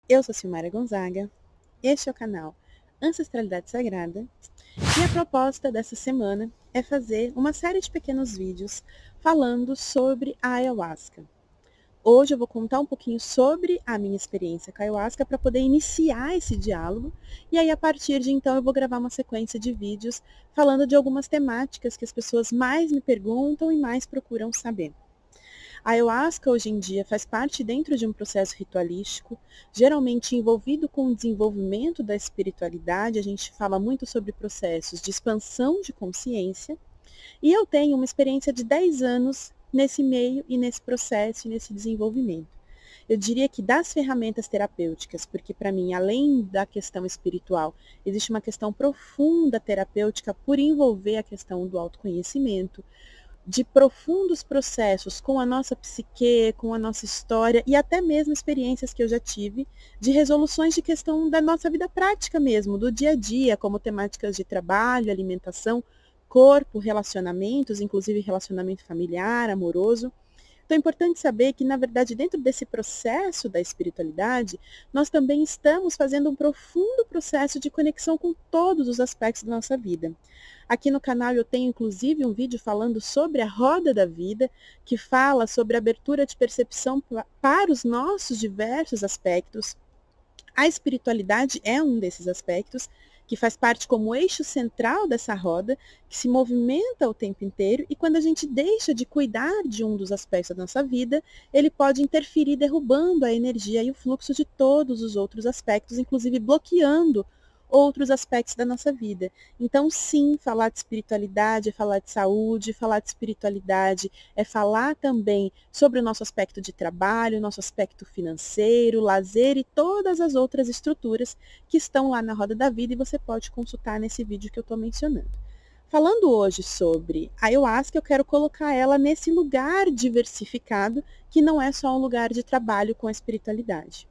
Eu sou Silmara Gonzaga, este é o canal Ancestralidade Sagrada e a proposta dessa semana é fazer uma série de pequenos vídeos falando sobre a Ayahuasca. Hoje eu vou contar um pouquinho sobre a minha experiência com a Ayahuasca para poder iniciar esse diálogo e aí a partir de então eu vou gravar uma sequência de vídeos falando de algumas temáticas que as pessoas mais me perguntam e mais procuram saber. A Ayahuasca hoje em dia faz parte dentro de um processo ritualístico, geralmente envolvido com o desenvolvimento da espiritualidade. A gente fala muito sobre processos de expansão de consciência. E eu tenho uma experiência de 10 anos nesse meio e nesse processo e nesse desenvolvimento. Eu diria que das ferramentas terapêuticas, porque para mim, além da questão espiritual, existe uma questão profunda terapêutica por envolver a questão do autoconhecimento, de profundos processos com a nossa psique, com a nossa história e até mesmo experiências que eu já tive de resoluções de questão da nossa vida prática mesmo, do dia a dia, como temáticas de trabalho, alimentação, corpo, relacionamentos, inclusive relacionamento familiar, amoroso. Então é importante saber que, na verdade, dentro desse processo da espiritualidade, nós também estamos fazendo um profundo processo de conexão com todos os aspectos da nossa vida. Aqui no canal eu tenho, inclusive, um vídeo falando sobre a roda da vida, que fala sobre a abertura de percepção para os nossos diversos aspectos. A espiritualidade é um desses aspectos, que faz parte como eixo central dessa roda, que se movimenta o tempo inteiro, e quando a gente deixa de cuidar de um dos aspectos da nossa vida, ele pode interferir derrubando a energia e o fluxo de todos os outros aspectos, inclusive bloqueando outros aspectos da nossa vida. Então, sim, falar de espiritualidade é falar de saúde, falar de espiritualidade é falar também sobre o nosso aspecto de trabalho, nosso aspecto financeiro, lazer e todas as outras estruturas que estão lá na roda da vida e você pode consultar nesse vídeo que eu estou mencionando. Falando hoje sobre a Ayahuasca, eu quero colocar ela nesse lugar diversificado, que não é só um lugar de trabalho com a espiritualidade.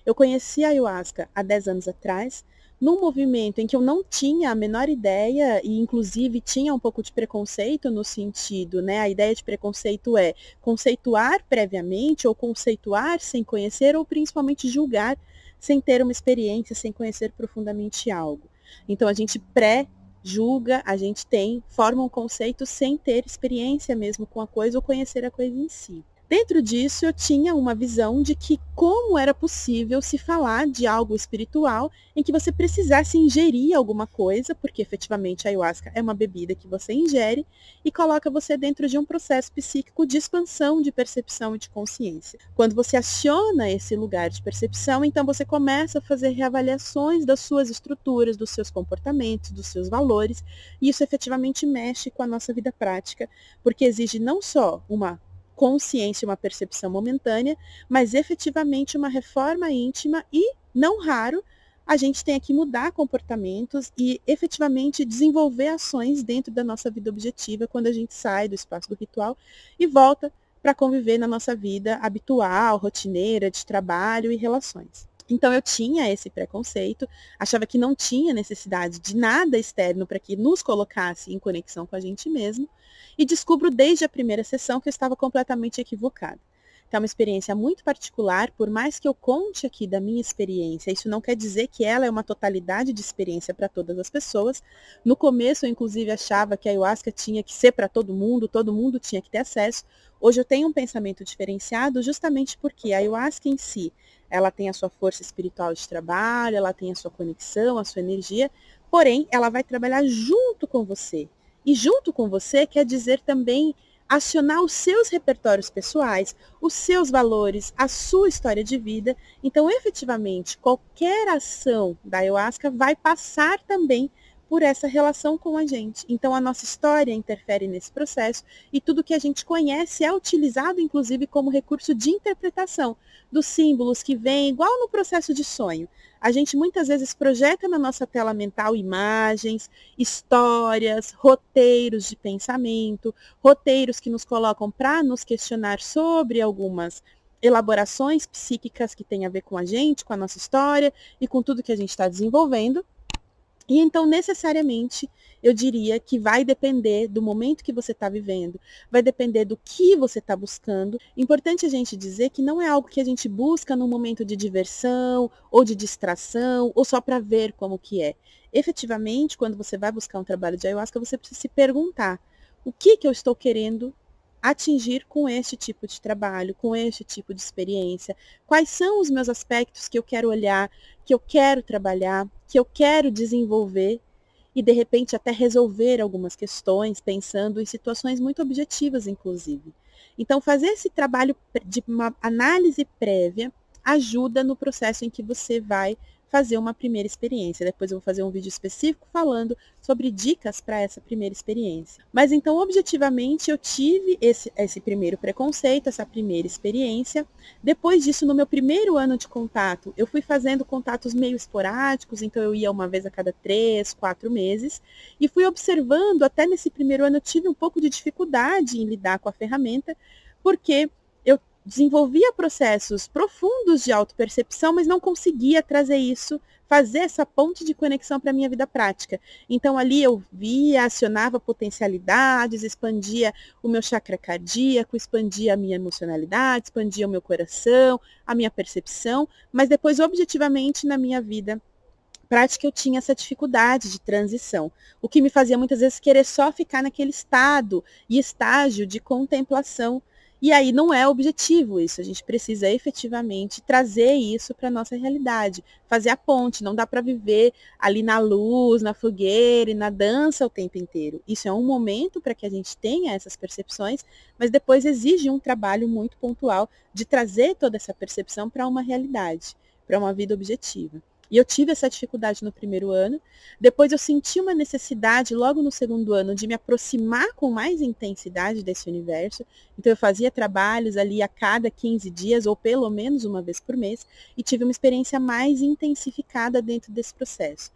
Eu conheci a Ayahuasca há 10 anos atrás, num movimento em que eu não tinha a menor ideia e inclusive tinha um pouco de preconceito no sentido, né? A ideia de preconceito é conceituar previamente ou conceituar sem conhecer ou principalmente julgar sem ter uma experiência, sem conhecer profundamente algo. Então a gente pré-julga, a gente forma um conceito sem ter experiência mesmo com a coisa ou conhecer a coisa em si. Dentro disso, eu tinha uma visão de que como era possível se falar de algo espiritual em que você precisasse ingerir alguma coisa, porque efetivamente a ayahuasca é uma bebida que você ingere e coloca você dentro de um processo psíquico de expansão de percepção e de consciência. Quando você aciona esse lugar de percepção, então você começa a fazer reavaliações das suas estruturas, dos seus comportamentos, dos seus valores, e isso efetivamente mexe com a nossa vida prática, porque exige não só uma consciência, uma percepção momentânea, mas efetivamente uma reforma íntima e, não raro, a gente tem que mudar comportamentos e efetivamente desenvolver ações dentro da nossa vida objetiva quando a gente sai do espaço do ritual e volta para conviver na nossa vida habitual, rotineira, de trabalho e relações. Então eu tinha esse preconceito, achava que não tinha necessidade de nada externo para que nos colocasse em conexão com a gente mesmo, e descubro desde a primeira sessão que eu estava completamente equivocada. Então é uma experiência muito particular, por mais que eu conte aqui da minha experiência, isso não quer dizer que ela é uma totalidade de experiência para todas as pessoas. No começo eu inclusive achava que a ayahuasca tinha que ser para todo mundo tinha que ter acesso. Hoje eu tenho um pensamento diferenciado justamente porque a ayahuasca em si, ela tem a sua força espiritual de trabalho, ela tem a sua conexão, a sua energia, porém ela vai trabalhar junto com você. E junto com você quer dizer também acionar os seus repertórios pessoais, os seus valores, a sua história de vida. Então, efetivamente, qualquer ação da ayahuasca vai passar também por essa relação com a gente. Então, a nossa história interfere nesse processo e tudo que a gente conhece é utilizado, inclusive, como recurso de interpretação dos símbolos que vêm, igual no processo de sonho. A gente muitas vezes projeta na nossa tela mental imagens, histórias, roteiros de pensamento, roteiros que nos colocam para nos questionar sobre algumas elaborações psíquicas que têm a ver com a gente, com a nossa história e com tudo que a gente está desenvolvendo. E então, necessariamente, eu diria que vai depender do momento que você está vivendo, vai depender do que você está buscando. Importante a gente dizer que não é algo que a gente busca num momento de diversão ou de distração ou só para ver como que é. Efetivamente, quando você vai buscar um trabalho de ayahuasca, você precisa se perguntar: o que eu estou querendo atingir com este tipo de trabalho, com este tipo de experiência? Quais são os meus aspectos que eu quero olhar, que eu quero trabalhar, que eu quero desenvolver e, de repente, até resolver algumas questões, pensando em situações muito objetivas, inclusive. Então, fazer esse trabalho de uma análise prévia ajuda no processo em que você vai fazer uma primeira experiência. Depois eu vou fazer um vídeo específico falando sobre dicas para essa primeira experiência. Mas então, objetivamente, eu tive esse primeiro preconceito, essa primeira experiência. Depois disso, no meu primeiro ano de contato, eu fui fazendo contatos meio esporádicos, então eu ia uma vez a cada 3, 4 meses, e fui observando, até nesse primeiro ano eu tive um pouco de dificuldade em lidar com a ferramenta, porque eu desenvolvia processos profundos de autopercepção, mas não conseguia trazer isso, fazer essa ponte de conexão para a minha vida prática. Então, ali eu via, acionava potencialidades, expandia o meu chakra cardíaco, expandia a minha emocionalidade, expandia o meu coração, a minha percepção, mas depois, objetivamente, na minha vida prática, eu tinha essa dificuldade de transição, o que me fazia muitas vezes querer só ficar naquele estado e estágio de contemplação. E aí não é objetivo isso, a gente precisa efetivamente trazer isso para a nossa realidade, fazer a ponte, não dá para viver ali na luz, na fogueira e na dança o tempo inteiro. Isso é um momento para que a gente tenha essas percepções, mas depois exige um trabalho muito pontual de trazer toda essa percepção para uma realidade, para uma vida objetiva. E eu tive essa dificuldade no primeiro ano. Depois eu senti uma necessidade, logo no segundo ano, de me aproximar com mais intensidade desse universo. Então eu fazia trabalhos ali a cada 15 dias, ou pelo menos uma vez por mês, e tive uma experiência mais intensificada dentro desse processo.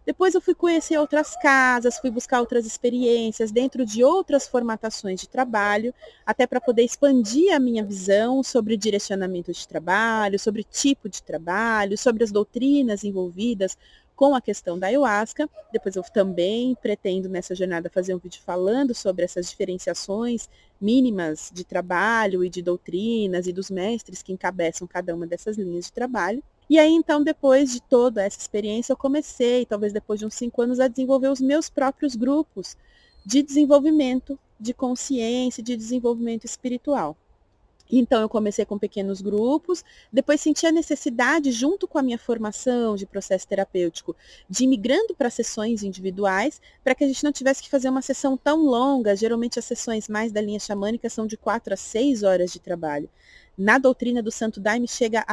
Depois eu fui conhecer outras casas, fui buscar outras experiências dentro de outras formatações de trabalho, até para poder expandir a minha visão sobre direcionamento de trabalho, sobre tipo de trabalho, sobre as doutrinas envolvidas com a questão da ayahuasca. Depois eu também pretendo nessa jornada fazer um vídeo falando sobre essas diferenciações mínimas de trabalho e de doutrinas e dos mestres que encabeçam cada uma dessas linhas de trabalho. E aí, então, depois de toda essa experiência, eu comecei, talvez depois de uns 5 anos, a desenvolver os meus próprios grupos de desenvolvimento de consciência, de desenvolvimento espiritual. Então, eu comecei com pequenos grupos, depois senti a necessidade, junto com a minha formação de processo terapêutico, de ir migrando para sessões individuais, para que a gente não tivesse que fazer uma sessão tão longa. Geralmente, as sessões mais da linha xamânica são de 4 a 6 horas de trabalho. Na doutrina do Santo Daime, chega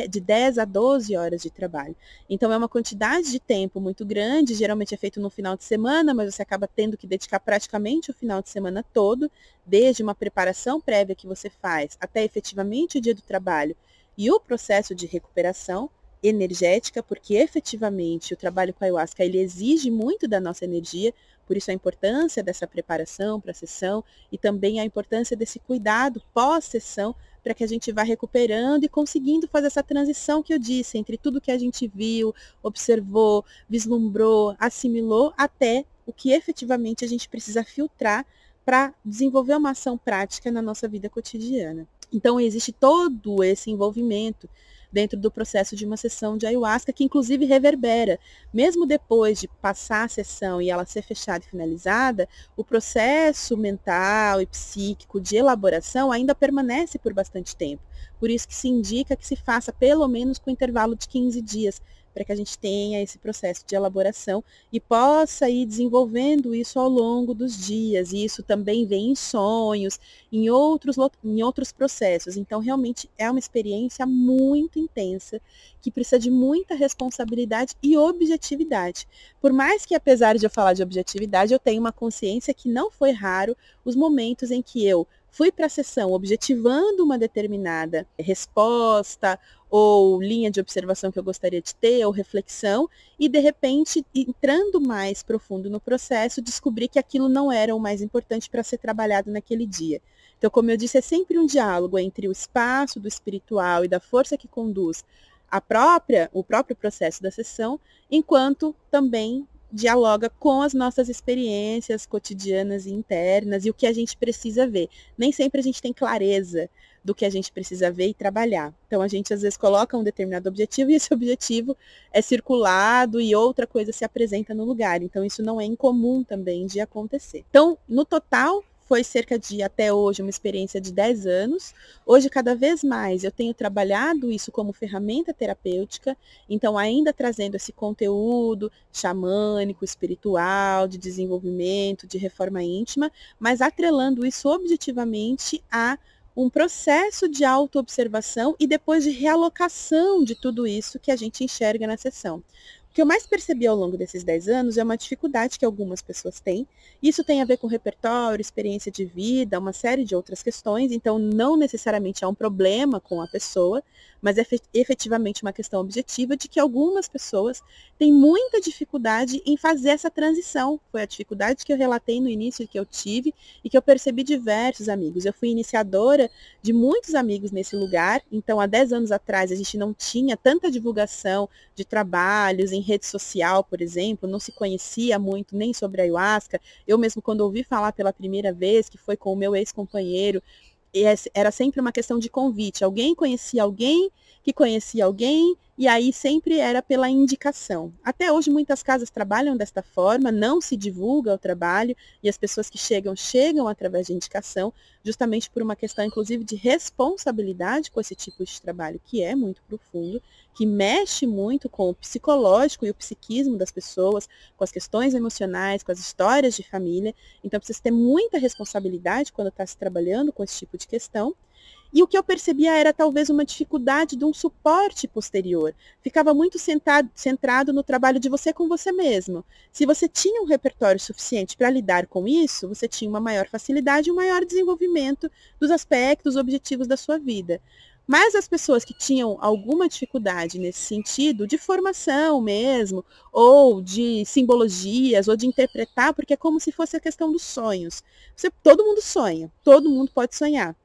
de 10 a 12 horas de trabalho. Então, é uma quantidade de tempo muito grande, geralmente é feito no final de semana, mas você acaba tendo que dedicar praticamente o final de semana todo, desde uma preparação prévia que você faz até efetivamente o dia do trabalho e o processo de recuperação energética, porque efetivamente o trabalho com a ayahuasca ele exige muito da nossa energia, por isso a importância dessa preparação para a sessão e também a importância desse cuidado pós-sessão, para que a gente vá recuperando e conseguindo fazer essa transição que eu disse, entre tudo que a gente viu, observou, vislumbrou, assimilou, até o que efetivamente a gente precisa filtrar para desenvolver uma ação prática na nossa vida cotidiana. Então, existe todo esse envolvimento dentro do processo de uma sessão de ayahuasca, que inclusive reverbera. Mesmo depois de passar a sessão e ela ser fechada e finalizada, o processo mental e psíquico de elaboração ainda permanece por bastante tempo. Por isso que se indica que se faça pelo menos com intervalo de 15 dias, para que a gente tenha esse processo de elaboração e possa ir desenvolvendo isso ao longo dos dias. E isso também vem em sonhos, em outros processos. Então, realmente é uma experiência muito intensa, que precisa de muita responsabilidade e objetividade. Por mais que, apesar de eu falar de objetividade, eu tenho uma consciência que não foi raro os momentos em que eu fui para a sessão objetivando uma determinada resposta ou linha de observação que eu gostaria de ter, ou reflexão, e de repente, entrando mais profundo no processo, descobri que aquilo não era o mais importante para ser trabalhado naquele dia. Então, como eu disse, é sempre um diálogo entre o espaço do espiritual e da força que conduz o próprio processo da sessão, enquanto também dialoga com as nossas experiências cotidianas e internas e o que a gente precisa ver. Nem sempre a gente tem clareza do que a gente precisa ver e trabalhar. Então, a gente às vezes coloca um determinado objetivo e esse objetivo é circulado e outra coisa se apresenta no lugar. Então, isso não é incomum também de acontecer. Então, no total, foi cerca de, até hoje, uma experiência de 10 anos. Hoje, cada vez mais, eu tenho trabalhado isso como ferramenta terapêutica, então ainda trazendo esse conteúdo xamânico, espiritual, de desenvolvimento, de reforma íntima, mas atrelando isso objetivamente a um processo de autoobservação e depois de realocação de tudo isso que a gente enxerga na sessão. O que eu mais percebi ao longo desses 10 anos é uma dificuldade que algumas pessoas têm. Isso tem a ver com repertório, experiência de vida, uma série de outras questões, então não necessariamente há um problema com a pessoa, mas é efetivamente uma questão objetiva de que algumas pessoas têm muita dificuldade em fazer essa transição. Foi a dificuldade que eu relatei no início que eu tive e que eu percebi diversos amigos. Eu fui iniciadora de muitos amigos nesse lugar, então há 10 anos atrás a gente não tinha tanta divulgação de trabalhos em rede social, por exemplo, não se conhecia muito nem sobre a ayahuasca. Eu mesmo, quando ouvi falar pela primeira vez, que foi com o meu ex-companheiro, era sempre uma questão de convite. Alguém conhecia alguém, que conhecia alguém, e aí sempre era pela indicação. Até hoje muitas casas trabalham desta forma, não se divulga o trabalho, e as pessoas que chegam através de indicação, justamente por uma questão, inclusive, de responsabilidade com esse tipo de trabalho, que é muito profundo, que mexe muito com o psicológico e o psiquismo das pessoas, com as questões emocionais, com as histórias de família. Então, precisa ter muita responsabilidade quando está se trabalhando com esse tipo de questão. E o que eu percebia era talvez uma dificuldade de um suporte posterior. Ficava muito centrado no trabalho de você com você mesmo. Se você tinha um repertório suficiente para lidar com isso, você tinha uma maior facilidade e um maior desenvolvimento dos aspectos objetivos da sua vida. Mas as pessoas que tinham alguma dificuldade nesse sentido, de formação mesmo, ou de simbologias, ou de interpretar, porque é como se fosse a questão dos sonhos. Todo mundo sonha, todo mundo pode sonhar.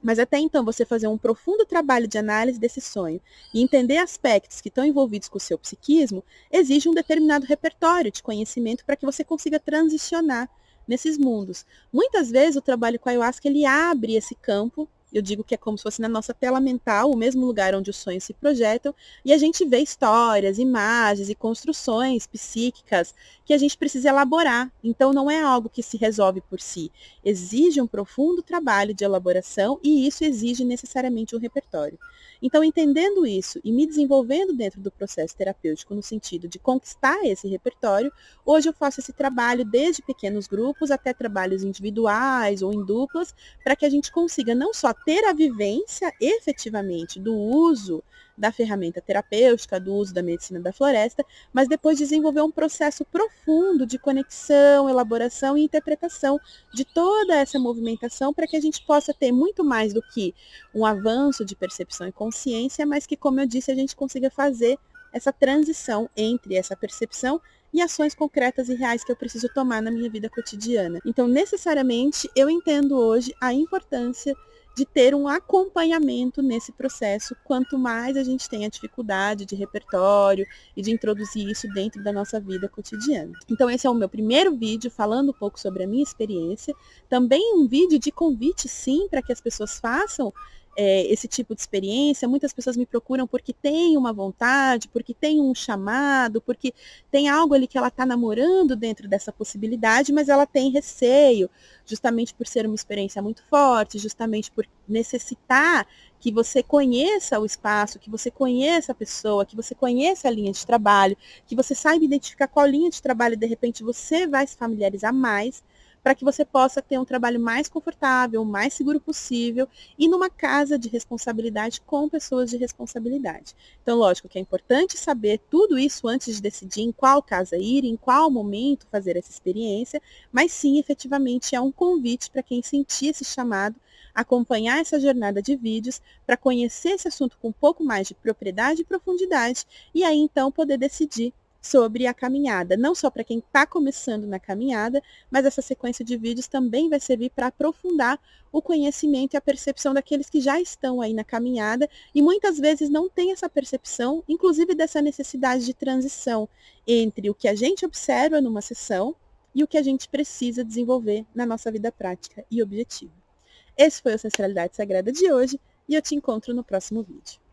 Mas até então, você fazer um profundo trabalho de análise desse sonho e entender aspectos que estão envolvidos com o seu psiquismo, exige um determinado repertório de conhecimento para que você consiga transicionar nesses mundos. Muitas vezes, o trabalho com a ayahuasca, ele abre esse campo. Eu digo que é como se fosse na nossa tela mental, o mesmo lugar onde os sonhos se projetam, e a gente vê histórias, imagens e construções psíquicas que a gente precisa elaborar. Então, não é algo que se resolve por si. Exige um profundo trabalho de elaboração e isso exige necessariamente um repertório. Então, entendendo isso e me desenvolvendo dentro do processo terapêutico no sentido de conquistar esse repertório, hoje eu faço esse trabalho desde pequenos grupos até trabalhos individuais ou em duplas, para que a gente consiga não só ter a vivência efetivamente do uso da ferramenta terapêutica, do uso da medicina da floresta, mas depois desenvolver um processo profundo de conexão, elaboração e interpretação de toda essa movimentação para que a gente possa ter muito mais do que um avanço de percepção e consciência, mas que, como eu disse, a gente consiga fazer essa transição entre essa percepção e ações concretas e reais que eu preciso tomar na minha vida cotidiana. Então, necessariamente, eu entendo hoje a importância de ter um acompanhamento nesse processo, quanto mais a gente tem a dificuldade de repertório e de introduzir isso dentro da nossa vida cotidiana. Então, esse é o meu primeiro vídeo falando um pouco sobre a minha experiência. Também um vídeo de convite, sim, para que as pessoas façam esse tipo de experiência. Muitas pessoas me procuram porque tem uma vontade, porque tem um chamado, porque tem algo ali que ela está namorando dentro dessa possibilidade, mas ela tem receio, justamente por ser uma experiência muito forte, justamente por necessitar que você conheça o espaço, que você conheça a pessoa, que você conheça a linha de trabalho, que você saiba identificar qual linha de trabalho de repente você vai se familiarizar mais, para que você possa ter um trabalho mais confortável, o mais seguro possível e numa casa de responsabilidade com pessoas de responsabilidade. Então, lógico que é importante saber tudo isso antes de decidir em qual casa ir, em qual momento fazer essa experiência, mas sim, efetivamente, é um convite para quem sentir esse chamado, acompanhar essa jornada de vídeos para conhecer esse assunto com um pouco mais de propriedade e profundidade e aí, então, poder decidir sobre a caminhada, não só para quem está começando na caminhada, mas essa sequência de vídeos também vai servir para aprofundar o conhecimento e a percepção daqueles que já estão aí na caminhada e muitas vezes não têm essa percepção, inclusive dessa necessidade de transição entre o que a gente observa numa sessão e o que a gente precisa desenvolver na nossa vida prática e objetiva. Esse foi o Ancestralidade Sagrada de hoje e eu te encontro no próximo vídeo.